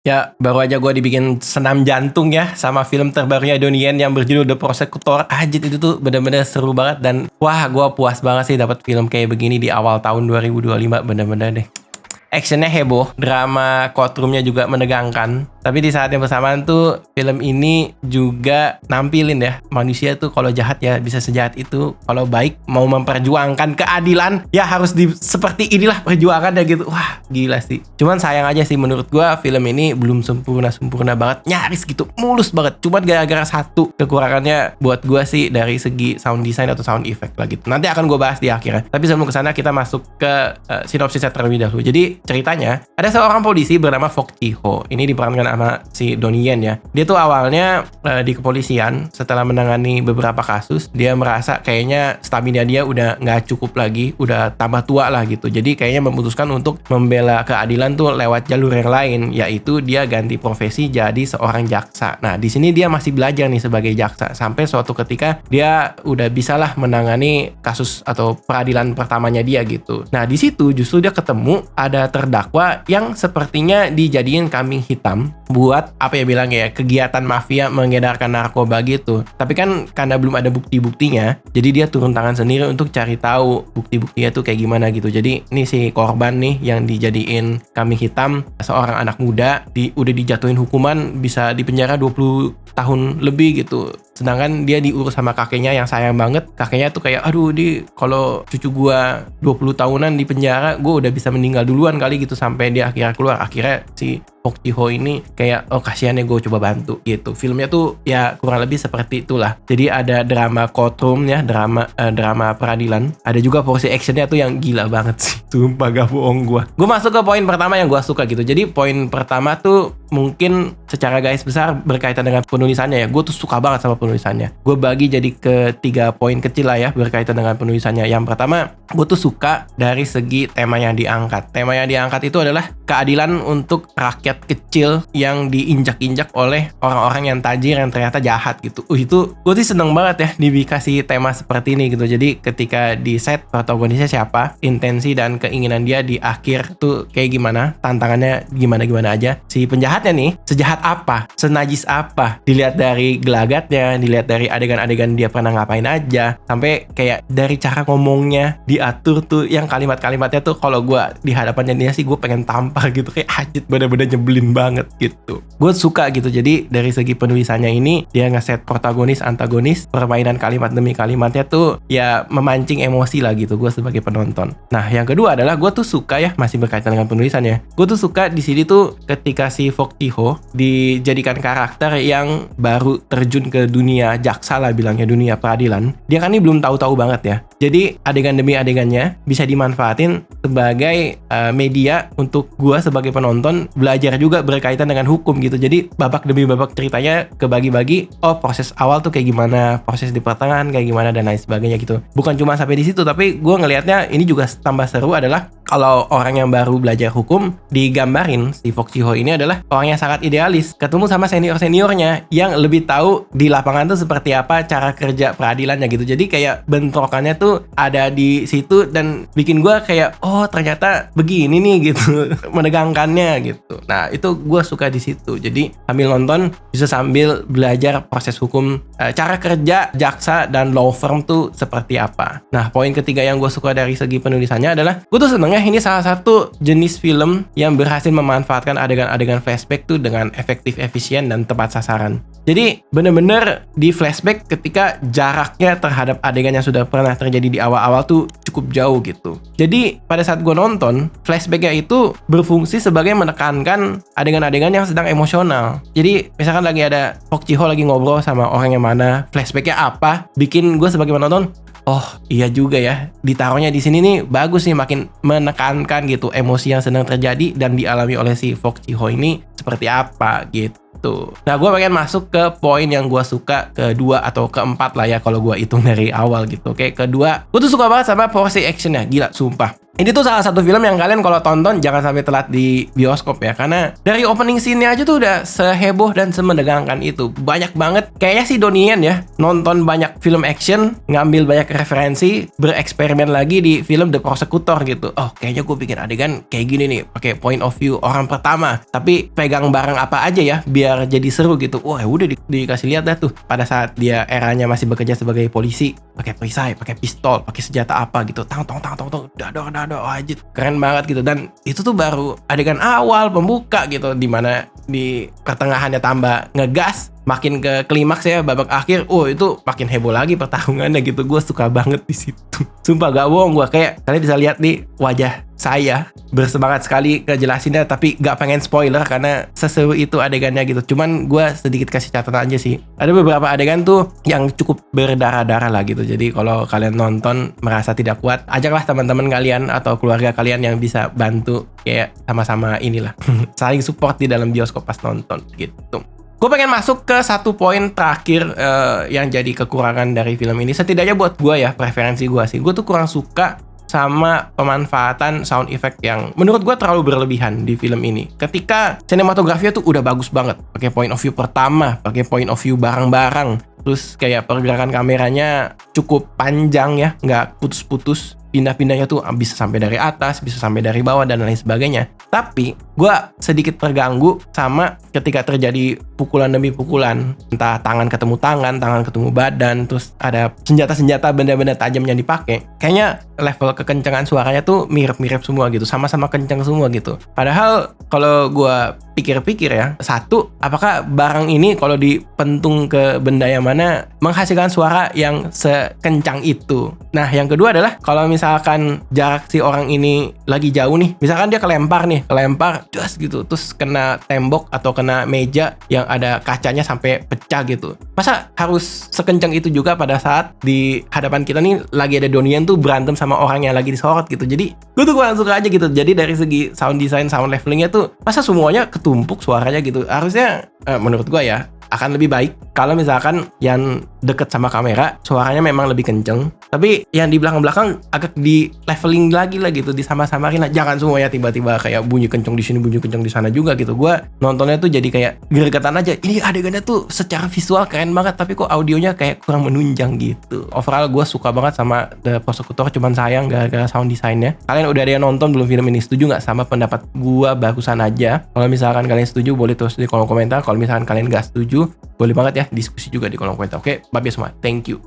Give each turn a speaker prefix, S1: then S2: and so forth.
S1: Ya, baru aja gue dibikin senam jantung ya sama film terbarunya Donnie Yen yang berjudul The Prosecutor. Anjir, itu tuh bener-bener seru banget dan wah, gue puas banget sih dapat film kayak begini di awal tahun 2025, bener-bener deh. Actionnya heboh, drama courtroomnya juga menegangkan. Tapi di saat yang bersamaan tuh film ini juga nampilin ya manusia tuh kalau jahat ya bisa sejahat itu. Kalau baik mau memperjuangkan keadilan ya harus seperti inilah perjuangannya gitu. Wah gila sih. Cuman sayang aja sih menurut gua film ini belum sempurna banget, nyaris gitu, mulus banget. Cuman gara-gara satu kekurangannya buat gua sih dari segi sound design atau sound effect lah gitu. Nanti akan gua bahas di akhirnya. Tapi sebelum kesana kita masuk ke sinopsisnya terlebih dahulu. Jadi ceritanya ada seorang polisi bernama Fok Ji-ho. Ini diperankan sama si Donnie Yen ya. Dia tuh awalnya di kepolisian setelah menangani beberapa kasus. Dia merasa kayaknya stamina dia udah nggak cukup lagi, udah tambah tua lah gitu. Jadi kayaknya memutuskan untuk membela keadilan tuh lewat jalur yang lain, yaitu dia ganti profesi jadi seorang jaksa. Nah di sini dia masih belajar nih sebagai jaksa sampai suatu ketika dia udah bisalah menangani kasus atau peradilan pertamanya dia gitu. Nah di situ justru dia ketemu ada terdakwa yang sepertinya dijadiin kambing hitam buat apa ya bilang ya, kegiatan mafia mengedarkan narkoba gitu. Tapi kan karena belum ada bukti-buktinya, jadi dia turun tangan sendiri untuk cari tahu bukti-buktinya tuh kayak gimana gitu. Jadi ini si korban nih yang dijadiin kambing hitam, seorang anak muda udah dijatuhin hukuman bisa dipenjara 20 tahun lebih gitu. Sedangkan dia diurus sama kakeknya yang sayang banget. Kakeknya tuh kayak aduh kalau cucu gua 20 tahunan di penjara, gua udah bisa meninggal duluan kali gitu, sampai dia akhirnya keluar. Akhirnya si Fok Ji-ho ini kayak oh kasihan ya, gue coba bantu gitu. Filmnya tuh ya kurang lebih seperti itulah. Jadi ada drama courtroom ya, drama peradilan. Ada juga porsi actionnya tuh yang gila banget sih. Sumpah gak bohong gue. Gue masuk ke poin pertama yang gue suka gitu. Jadi poin pertama tuh mungkin secara garis besar berkaitan dengan penulisannya ya. Gue tuh suka banget sama penulisannya. Gue bagi jadi ke 3 poin kecil lah ya berkaitan dengan penulisannya. Yang pertama, gue tuh suka dari segi tema yang diangkat. Tema yang diangkat itu adalah keadilan untuk rakyat kecil yang diinjak-injak oleh orang-orang yang tajir yang ternyata jahat gitu. Itu gue sih seneng banget ya dikasih tema seperti ini gitu. Jadi ketika di set protagonisnya siapa, intensi dan keinginan dia di akhir tuh kayak gimana, tantangannya gimana-gimana aja. Si penjahatnya nih sejahat apa, senajis apa, dilihat dari gelagatnya, dilihat dari adegan-adegan dia pernah ngapain aja, sampai kayak dari cara ngomongnya diatur tuh, yang kalimat-kalimatnya tuh kalau gue di hadapannya dia sih gue pengen tampar gitu, kayak hajit bener-bener nyebelin banget gitu. Gue suka gitu. Jadi dari segi penulisannya ini dia ngeset protagonis antagonis, permainan kalimat demi kalimatnya tuh ya memancing emosi lah gitu gue sebagai penonton. Nah yang kedua adalah gue tuh suka ya, masih berkaitan dengan penulisannya, gue tuh suka di sini tuh ketika si Fok Ji-ho dijadikan karakter yang baru terjun ke dunia jaksa lah bilangnya, dunia peradilan. Dia kan ini belum tahu-tahu banget ya. Jadi adegan demi adegannya bisa dimanfaatin sebagai media untuk gue sebagai penonton belajar juga berkaitan dengan hukum gitu. Jadi babak demi babak ceritanya kebagi-bagi. Oh proses awal tuh kayak gimana, proses di pertengahan kayak gimana dan lain sebagainya gitu. Bukan cuma sampai di situ, tapi gue ngelihatnya ini juga tambah seru adalah kalau orang yang baru belajar hukum digambarin si Fok Ji-ho ini adalah orang yang sangat idealis, ketemu sama senior-seniornya yang lebih tahu di lapangan tuh seperti apa cara kerja peradilannya gitu. Jadi kayak bentrokannya tuh ada di situ dan bikin gue kayak oh ternyata begini nih gitu menegangkannya gitu. Nah itu gue suka di situ. Jadi sambil nonton bisa sambil belajar proses hukum, cara kerja jaksa dan law firm tuh seperti apa. Nah poin ketiga yang gue suka dari segi penulisannya adalah gue tuh senengnya ini salah satu jenis film yang berhasil memanfaatkan adegan-adegan flashback tuh dengan efektif, efisien, dan tepat sasaran. Jadi bener-bener di flashback ketika jaraknya terhadap adegan yang sudah pernah terjadi di awal-awal tuh cukup jauh gitu. Jadi pada saat gue nonton, flashbacknya itu berfungsi sebagai menekankan adegan-adegan yang sedang emosional. Jadi misalkan lagi ada Fok Ji-ho lagi ngobrol sama orang yang mana, flashbacknya apa, bikin gue sebagai penonton oh iya juga ya, ditaruhnya di sini nih bagus nih, makin menekankan gitu emosi yang sedang terjadi dan dialami oleh si Fok Ji-ho ini seperti apa gitu. Nah gue pengen masuk ke poin yang gue suka kedua atau keempat lah ya kalau gue hitung dari awal gitu. Oke, kedua, gue tuh suka banget sama porsi actionnya, gila sumpah. Ini tuh salah satu film yang kalian kalau tonton jangan sampai telat di bioskop ya. Karena dari opening scene-nya aja tuh udah seheboh dan semendegangkan itu. Banyak banget. Kayaknya si Donnie Yen ya, nonton banyak film action, ngambil banyak referensi, bereksperimen lagi di film The Prosecutor gitu. Oh, kayaknya gue bikin adegan kayak gini nih, pakai point of view orang pertama. Tapi pegang barang apa aja ya, biar jadi seru gitu. Wah, udah dikasih lihat dah tuh. Pada saat dia eranya masih bekerja sebagai polisi, pakai perisai, pakai pistol, pakai senjata apa gitu. Tang, dador, wajib keren banget gitu. Dan itu tuh baru adegan awal pembuka gitu, dimana di pertengahannya tambah ngegas, makin ke klimaks ya, babak akhir, itu makin heboh lagi pertarungannya gitu. Gue suka banget di situ. Sumpah gak bohong, gue kayak kalian bisa lihat nih wajah saya bersemangat sekali ngejelasinnya, tapi gak pengen spoiler karena seseru itu adegannya gitu. Cuman gue sedikit kasih catatan aja sih. Ada beberapa adegan tuh yang cukup berdarah-darah lah gitu. Jadi kalau kalian nonton merasa tidak kuat, ajaklah teman-teman kalian atau keluarga kalian yang bisa bantu, kayak sama-sama inilah saling support di dalam bioskop pas nonton gitu. Gue pengen masuk ke satu poin terakhir yang jadi kekurangan dari film ini. Setidaknya buat gue ya, preferensi gue sih. Gue tuh kurang suka sama pemanfaatan sound effect yang menurut gue terlalu berlebihan di film ini. Ketika sinematografinya tuh udah bagus banget, pakai point of view pertama, pakai point of view bareng-bareng, terus kayak pergerakan kameranya cukup panjang ya, nggak putus-putus. Pindah-pindahnya tuh bisa sampai dari atas, bisa sampai dari bawah, dan lain sebagainya. Tapi gue sedikit terganggu sama ketika terjadi pukulan demi pukulan. Entah tangan ketemu badan, terus ada senjata-senjata, benda-benda tajam yang dipakai. Kayaknya level kekencangan suaranya tuh mirip-mirip semua gitu, sama-sama kencang semua gitu. Padahal kalau gue pikir-pikir ya, satu, apakah barang ini kalau dipentung ke benda yang mana menghasilkan suara yang sekencang itu? Nah, yang kedua adalah kalau misalkan jarak si orang ini lagi jauh nih, misalkan dia kelempar just gitu, terus kena tembok atau kena meja yang ada kacanya sampai pecah gitu. Masa harus sekencang itu juga pada saat di hadapan kita nih lagi ada Donnie Yen tuh berantem sama orang yang lagi disorot gitu. Jadi gue tuh kurang suka aja gitu. Jadi dari segi sound design, sound levelingnya tuh masa semuanya ketumpuk suaranya gitu. Harusnya menurut gue ya akan lebih baik kalau misalkan yang deket sama kamera suaranya memang lebih kenceng, tapi yang di belakang-belakang agak di leveling lagi lah gitu, disama-samarin lah. Jangan semuanya tiba-tiba kayak bunyi kenceng di sini, bunyi kenceng di sana juga gitu. Gue nontonnya tuh jadi kayak gregetan aja. Ini adegannya tuh secara visual keren banget, tapi kok audionya kayak kurang menunjang gitu. Overall gue suka banget sama The Prosecutor, cuman sayang gara-gara sound desainnya. Kalian udah ada yang nonton belum film ini? Setuju nggak sama pendapat gue barusan aja? Kalau misalkan kalian setuju boleh tulis di kolom komentar. Kalau misalkan kalian nggak setuju, boleh banget ya diskusi juga di kolom komentar. Oke, bye semua. Thank you.